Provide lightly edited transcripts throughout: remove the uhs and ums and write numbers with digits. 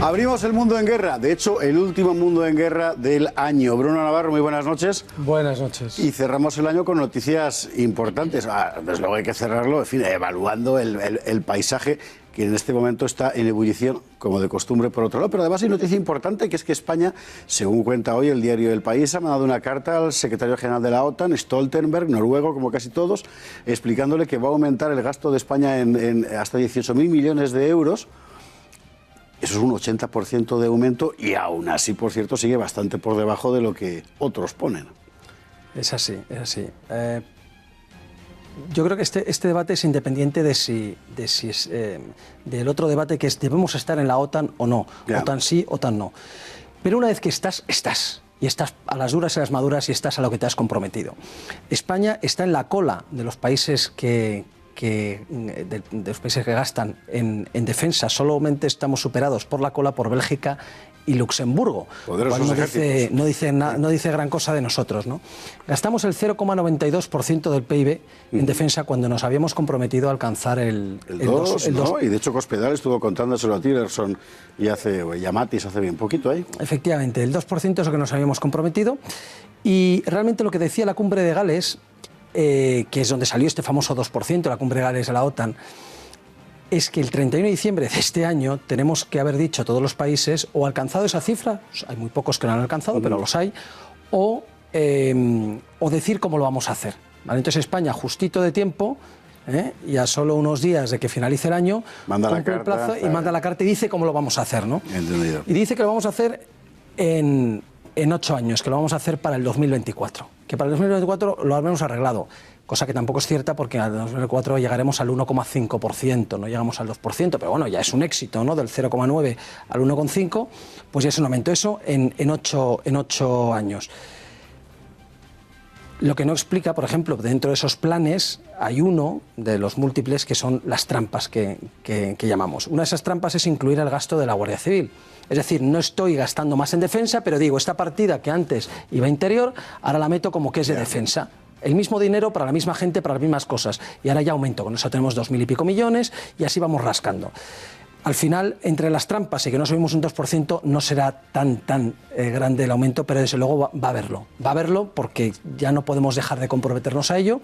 Abrimos el mundo en guerra, de hecho, el último mundo en guerra del año. Bruno Navarro, muy buenas noches. Buenas noches. Y cerramos el año con noticias importantes. Desde luego hay que cerrarlo, en fin, evaluando el paisaje que en este momento está en ebullición, como de costumbre, por otro lado. Pero además hay noticia importante, que es que España, según cuenta hoy el diario El País, ha mandado una carta al secretario general de la OTAN, Stoltenberg, noruego, como casi todos, explicándole que va a aumentar el gasto de España en hasta 18.000 millones de euros. Eso es un 80% de aumento y aún así, por cierto, sigue bastante por debajo de lo que otros ponen. Es así, es así. Yo creo que este debate es independiente del otro debate, que es debemos estar en la OTAN o no. Yeah. OTAN sí, OTAN no. Pero una vez que estás. Y estás a las duras y a las maduras y estás a lo que te has comprometido. España está en la cola de los países de los países que gastan en defensa. Solamente estamos superados por la cola por Bélgica y Luxemburgo. No dice gran cosa de nosotros, ¿no? Gastamos el 0,92% del PIB en defensa cuando nos habíamos comprometido a alcanzar el 2. ¿No? Y de hecho Cospedal estuvo contándoselo a Tillerson y a Mattis hace bien poquito ahí. Efectivamente, el 2% es lo que nos habíamos comprometido. Y realmente lo que decía la cumbre de Gales, que es donde salió este famoso 2%, la cumbre de Gales de la OTAN, es que el 31 de diciembre de este año tenemos que haber dicho a todos los países o alcanzado esa cifra, hay muy pocos que lo han alcanzado, pero los hay, o decir cómo lo vamos a hacer. ¿Vale? Entonces España, justito de tiempo, y a solo unos días de que finalice el año, manda cumple el plazo y manda la carta y dice cómo lo vamos a hacer, ¿no? Entendido. Y dice que lo vamos a hacer en 8 años, que lo vamos a hacer para el 2024. Que para el 2024 lo habremos arreglado, cosa que tampoco es cierta, porque en el 2024 llegaremos al 1,5%, no llegamos al 2%, pero bueno, ya es un éxito, ¿no? Del 0,9 al 1,5, pues ya es un aumento. Eso en 8 años. Lo que no explica, por ejemplo, dentro de esos planes hay uno de los múltiples que son las trampas que llamamos. Una de esas trampas es incluir el gasto de la Guardia Civil. Es decir, no estoy gastando más en defensa, pero digo, esta partida que antes iba a interior, ahora la meto como que es de defensa. El mismo dinero para la misma gente, para las mismas cosas. Y ahora ya aumento, con eso tenemos 2.000 y pico millones y así vamos rascando. Al final, entre las trampas y que no subimos un 2%, no será tan grande el aumento, pero desde luego va a haberlo. Va a haberlo porque ya no podemos dejar de comprometernos a ello.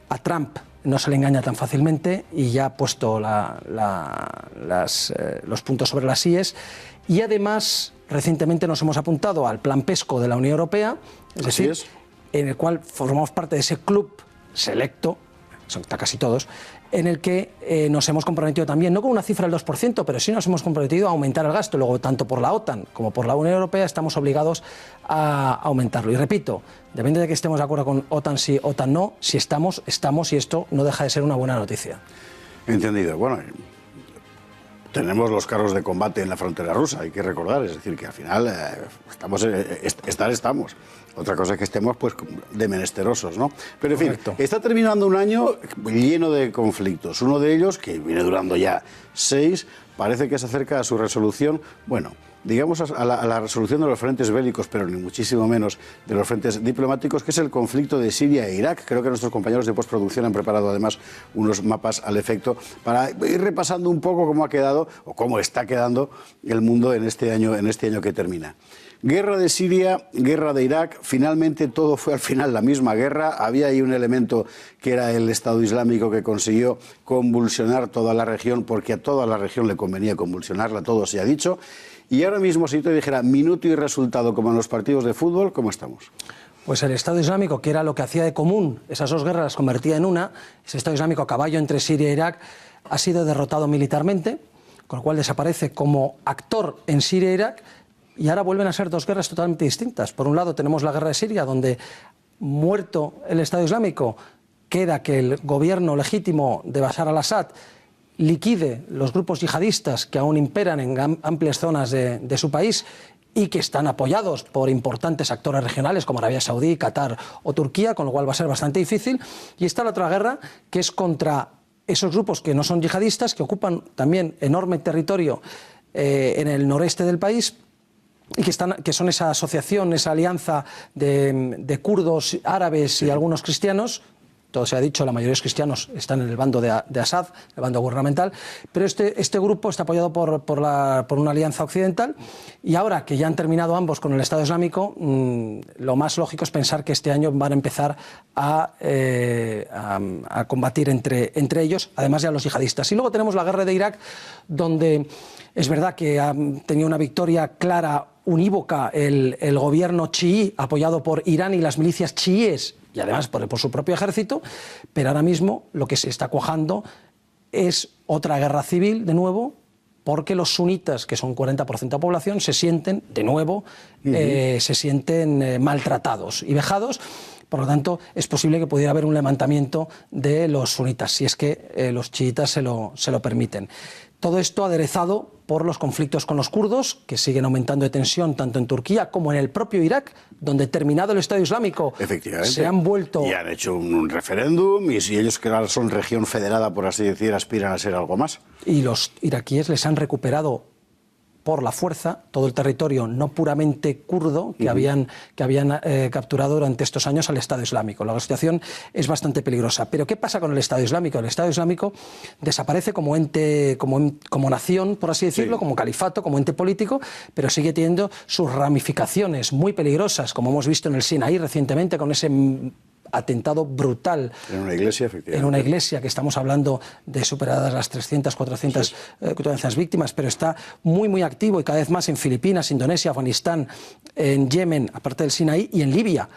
A Trump no se le engaña tan fácilmente y ya ha puesto los puntos sobre las íes. Y además, recientemente nos hemos apuntado al plan PESCO de la Unión Europea, es decir, en el cual formamos parte de ese club selecto, son casi todos, en el que nos hemos comprometido también, no con una cifra del 2%, pero sí nos hemos comprometido a aumentar el gasto. Luego, tanto por la OTAN como por la Unión Europea, estamos obligados a aumentarlo. Y repito, depende de que estemos de acuerdo con OTAN sí, OTAN no, si estamos, y esto no deja de ser una buena noticia. Entendido. Bueno, tenemos los carros de combate en la frontera rusa, hay que recordar, es decir, que al final estamos. Otra cosa es que estemos pues de menesterosos, ¿no? Pero en fin, está terminando un año lleno de conflictos. Uno de ellos, que viene durando ya 6, parece que se acerca a su resolución, bueno, digamos a la resolución de los frentes bélicos, pero ni muchísimo menos de los frentes diplomáticos, que es el conflicto de Siria e Irak. Creo que nuestros compañeros de postproducción han preparado además unos mapas al efecto para ir repasando un poco cómo ha quedado o cómo está quedando el mundo en este año que termina. Guerra de Siria, guerra de Irak, finalmente todo fue al final la misma guerra. Había ahí un elemento que era el Estado Islámico, que consiguió convulsionar toda la región, porque a toda la región le convenía convulsionarla, todo se ha dicho. Y ahora mismo, si yo te dijera minuto y resultado como en los partidos de fútbol, ¿cómo estamos? Pues el Estado Islámico, que era lo que hacía de común esas dos guerras, las convertía en una. Ese Estado Islámico a caballo entre Siria e Irak ha sido derrotado militarmente, con lo cual desaparece como actor en Siria e Irak. Y ahora vuelven a ser dos guerras totalmente distintas. Por un lado tenemos la guerra de Siria, donde, muerto el Estado Islámico, queda que el gobierno legítimo de Bashar al-Assad liquide los grupos yihadistas que aún imperan en amplias zonas de su país y que están apoyados por importantes actores regionales como Arabia Saudí, Qatar o Turquía, con lo cual va a ser bastante difícil. Y está la otra guerra, que es contra esos grupos que no son yihadistas, que ocupan también enorme territorio en el noreste del país, y que son esa asociación, esa alianza de kurdos, árabes y algunos cristianos, todo se ha dicho, la mayoría de los cristianos están en el bando de Assad, el bando gubernamental, pero este grupo está apoyado por una alianza occidental, y ahora que ya han terminado ambos con el Estado Islámico, lo más lógico es pensar que este año van a empezar a combatir entre ellos, además de a los yihadistas. Y luego tenemos la guerra de Irak, donde es verdad que ha tenido una victoria clara, unívoca, el gobierno chií, apoyado por Irán y las milicias chiíes, y además por su propio ejército, pero ahora mismo lo que se está cuajando es otra guerra civil, de nuevo, porque los sunitas, que son 40% de la población, se sienten, de nuevo, maltratados y vejados. Por lo tanto, es posible que pudiera haber un levantamiento de los sunitas, si es que los chiitas se lo permiten. Todo esto aderezado por los conflictos con los kurdos, que siguen aumentando de tensión tanto en Turquía como en el propio Irak, donde, terminado el Estado Islámico, se han vuelto... Y han hecho un referéndum, y si ellos, que ahora son región federada, por así decir, aspiran a ser algo más. Y los iraquíes les han recuperado por la fuerza todo el territorio no puramente kurdo que habían capturado durante estos años al Estado Islámico. La situación es bastante peligrosa. Pero ¿qué pasa con el Estado Islámico? El Estado Islámico desaparece como ente, como nación, por así decirlo, como califato, como ente político, pero sigue teniendo sus ramificaciones muy peligrosas, como hemos visto en el Sinaí recientemente, con ese atentado brutal. En una iglesia, efectivamente. En una iglesia, que estamos hablando de superadas las 300, 400 víctimas, pero está muy activo, y cada vez más en Filipinas, Indonesia, Afganistán, en Yemen, aparte del Sinaí, y en Libia.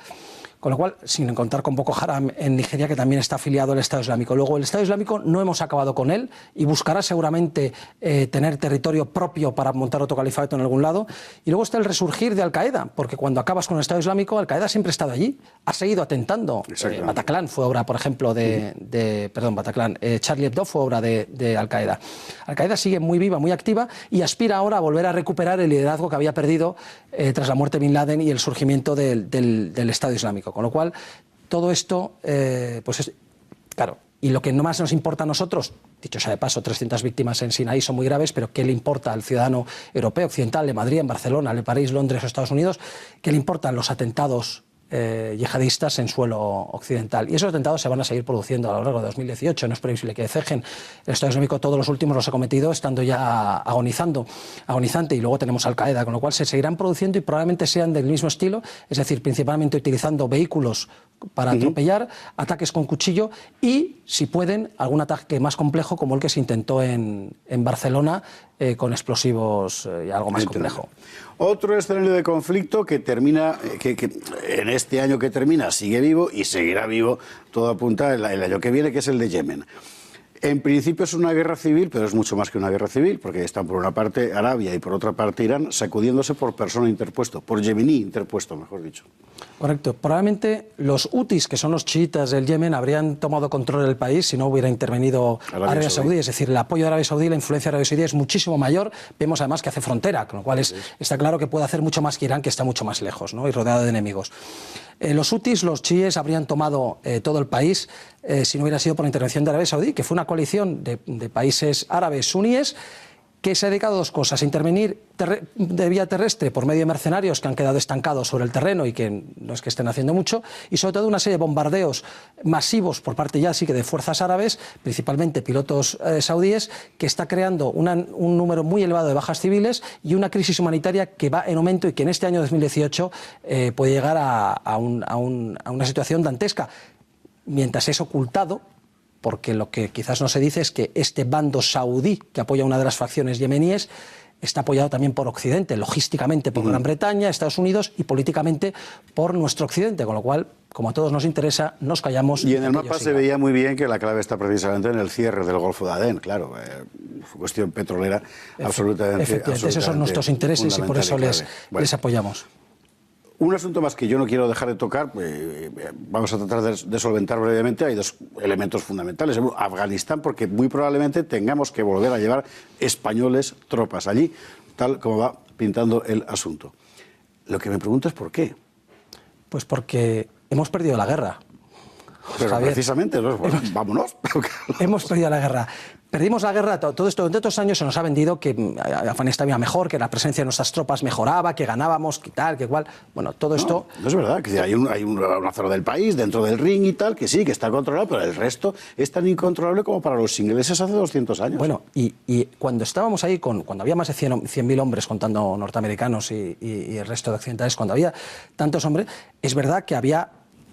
Con lo cual, sin contar con Boko Haram en Nigeria, que también está afiliado al Estado Islámico. Luego, el Estado Islámico no hemos acabado con él, y buscará seguramente tener territorio propio para montar otro califato en algún lado. Y luego está el resurgir de Al-Qaeda, porque cuando acabas con el Estado Islámico, Al-Qaeda siempre ha estado allí, ha seguido atentando. Bataclan fue obra, por ejemplo, Charlie Hebdo fue obra de Al-Qaeda. Al-Qaeda sigue muy viva, muy activa, y aspira ahora a volver a recuperar el liderazgo que había perdido tras la muerte de Bin Laden y el surgimiento del Estado Islámico. Con lo cual, todo esto, claro, y lo que no más nos importa a nosotros, dicho sea de paso, 300 víctimas en Sinaí son muy graves, pero ¿qué le importa al ciudadano europeo, occidental, de Madrid, en Barcelona, de París, Londres o Estados Unidos? ¿Qué le importan los atentados yihadistas en suelo occidental? Y esos atentados se van a seguir produciendo a lo largo de 2018, no es previsible que cejen. El Estado Islámico todos los últimos los ha cometido estando ya agonizante, y luego tenemos Al-Qaeda, con lo cual se seguirán produciendo, y probablemente sean del mismo estilo, es decir, principalmente utilizando vehículos para atropellar, ataques con cuchillo y, si pueden, algún ataque más complejo, como el que se intentó en Barcelona, con explosivos y algo más complejo. Otro escenario de conflicto que termina, que en este año que termina sigue vivo y seguirá vivo, todo apunta el año que viene, que es el de Yemen. En principio es una guerra civil, pero es mucho más que una guerra civil, porque están por una parte Arabia y por otra parte Irán sacudiéndose por persona interpuesto, por yemení interpuesto, mejor dicho. Correcto. Probablemente los hutis, que son los chiitas del Yemen, habrían tomado control del país si no hubiera intervenido Arabia Saudí. Es decir, el apoyo de Arabia Saudí, la influencia de Arabia Saudí es muchísimo mayor. Vemos además que hace frontera, con lo cual está claro que puede hacer mucho más que Irán, que está mucho más lejos, ¿no?, y rodeado de enemigos. Los hutis, los chiíes, habrían tomado todo el país si no hubiera sido por la intervención de Arabia Saudí, que fue una coalición de países árabes suníes que se ha dedicado a dos cosas: a intervenir de vía terrestre por medio de mercenarios que han quedado estancados sobre el terreno y que no es que estén haciendo mucho, y sobre todo una serie de bombardeos masivos por parte ya sí que de fuerzas árabes, principalmente pilotos saudíes, que está creando un número muy elevado de bajas civiles y una crisis humanitaria que va en aumento, y que en este año 2018 puede llegar a una situación dantesca, mientras es ocultado, porque lo que quizás no se dice es que este bando saudí, que apoya una de las facciones yemeníes, está apoyado también por Occidente, logísticamente por Gran Bretaña, Estados Unidos, y políticamente por nuestro Occidente, con lo cual, como a todos nos interesa, nos callamos. Y en el mapa se veía muy bien que la clave está precisamente en el cierre del Golfo de Adén, claro, cuestión petrolera absolutamente. Efectivamente, esos son nuestros intereses y por eso les apoyamos. Un asunto más que yo no quiero dejar de tocar, vamos a tratar de solventar brevemente. Hay dos elementos fundamentales. Afganistán, porque muy probablemente tengamos que volver a llevar españoles, tropas allí, tal como va pintando el asunto. Lo que me pregunto es ¿por qué? Pues porque hemos perdido la guerra. Pero Javier, precisamente, ¿no? Bueno, vámonos. Hemos perdido la guerra. Perdimos la guerra, todo esto, durante estos años se nos ha vendido que Afganistán iba mejor, que la presencia de nuestras tropas mejoraba, que ganábamos, que tal, que igual. Bueno, todo esto... No es verdad, que hay una zona del país, dentro del ring y tal, que sí, que está controlado, pero el resto es tan incontrolable como para los ingleses hace 200 años. Bueno, y cuando estábamos ahí, cuando había más de 100.000 hombres, contando norteamericanos y el resto de occidentales, cuando había tantos hombres, es verdad que había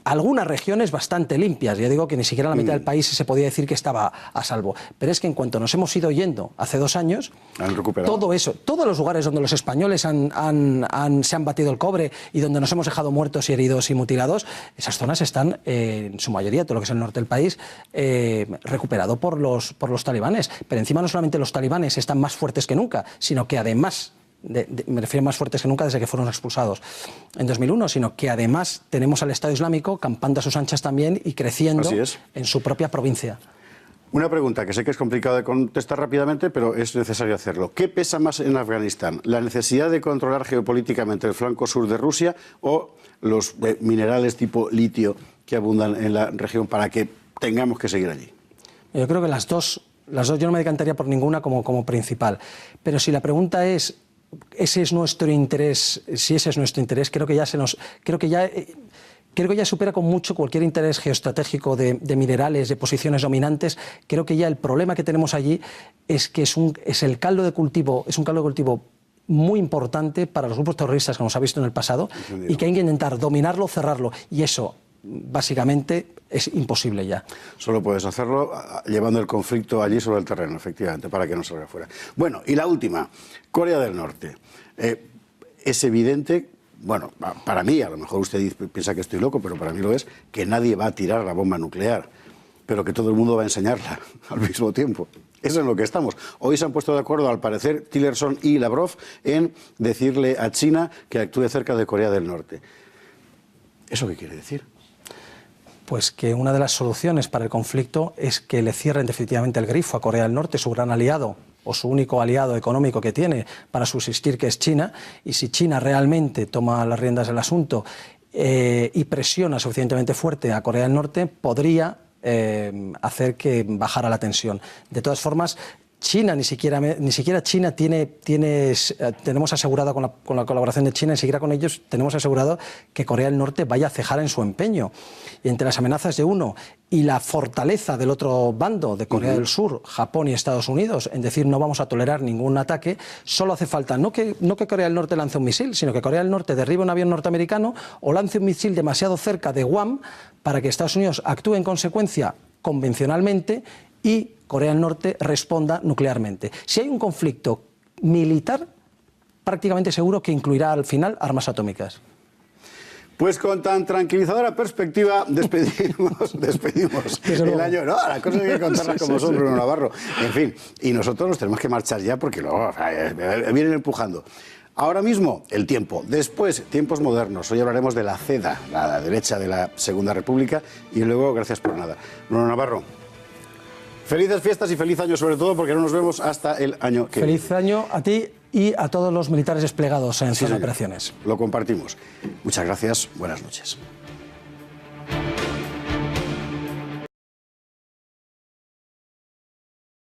algunas regiones bastante limpias. Ya digo que ni siquiera la mitad del país se podía decir que estaba a salvo. Pero es que en cuanto nos hemos ido yendo hace 2 años, han recuperado todo eso, todos los lugares donde los españoles se han batido el cobre y donde nos hemos dejado muertos y heridos y mutilados, esas zonas están, en su mayoría, todo lo que es el norte del país, recuperado por los talibanes. Pero encima no solamente los talibanes están más fuertes que nunca, sino que además... me refiero más fuertes que nunca desde que fueron expulsados en 2001, sino que además tenemos al Estado Islámico campando a sus anchas también y creciendo en su propia provincia. Una pregunta que sé que es complicado de contestar rápidamente, pero es necesario hacerlo. ¿Qué pesa más en Afganistán? ¿La necesidad de controlar geopolíticamente el flanco sur de Rusia o los minerales tipo litio que abundan en la región para que tengamos que seguir allí? Yo creo que las dos yo no me decantaría por ninguna como principal. Pero si la pregunta es ese es nuestro interés, si ese es nuestro interés, creo que ya supera con mucho cualquier interés geoestratégico de minerales, de posiciones dominantes. Creo que ya el problema que tenemos allí es que es un caldo de cultivo muy importante para los grupos terroristas, como se ha visto en el pasado, y que hay que intentar dominarlo, cerrarlo, y eso básicamente es imposible ya. Solo puedes hacerlo llevando el conflicto allí sobre el terreno, efectivamente, para que no salga fuera. Bueno, y la última, Corea del Norte. Es evidente, bueno, para mí, a lo mejor usted piensa que estoy loco, pero para mí lo es, que nadie va a tirar la bomba nuclear, pero que todo el mundo va a enseñarla al mismo tiempo. Eso es en lo que estamos. Hoy se han puesto de acuerdo, al parecer, Tillerson y Lavrov, en decirle a China que actúe cerca de Corea del Norte. ¿Eso qué quiere decir? Pues que una de las soluciones para el conflicto es que le cierren definitivamente el grifo a Corea del Norte, su gran aliado o su único aliado económico que tiene para subsistir, que es China, y si China realmente toma las riendas del asunto y presiona suficientemente fuerte a Corea del Norte, podría hacer que bajara la tensión. De todas formas, China, ni siquiera China tenemos asegurado con la colaboración de China, ni siquiera con ellos tenemos asegurado que Corea del Norte vaya a cejar en su empeño. Y entre las amenazas de uno y la fortaleza del otro bando, de Corea del Sur, Japón y Estados Unidos, en decir no vamos a tolerar ningún ataque, solo hace falta no que Corea del Norte lance un misil, sino que Corea del Norte derribe un avión norteamericano o lance un misil demasiado cerca de Guam para que Estados Unidos actúe en consecuencia convencionalmente y Corea del Norte responda nuclearmente. Si hay un conflicto militar, prácticamente seguro que incluirá al final armas atómicas. Pues con tan tranquilizadora perspectiva despedimos el año. No, las cosas hay que contarlas como son, Bruno Navarro. En fin, y nosotros nos tenemos que marchar ya porque luego vienen empujando. Ahora mismo, el tiempo. Después, tiempos modernos. Hoy hablaremos de la CEDA, la derecha de la Segunda República. Y luego, gracias por nada. Bruno Navarro, felices fiestas y feliz año sobre todo, porque no nos vemos hasta el año que viene. Feliz año a ti y a todos los militares desplegados en sus operaciones. Lo compartimos. Muchas gracias. Buenas noches.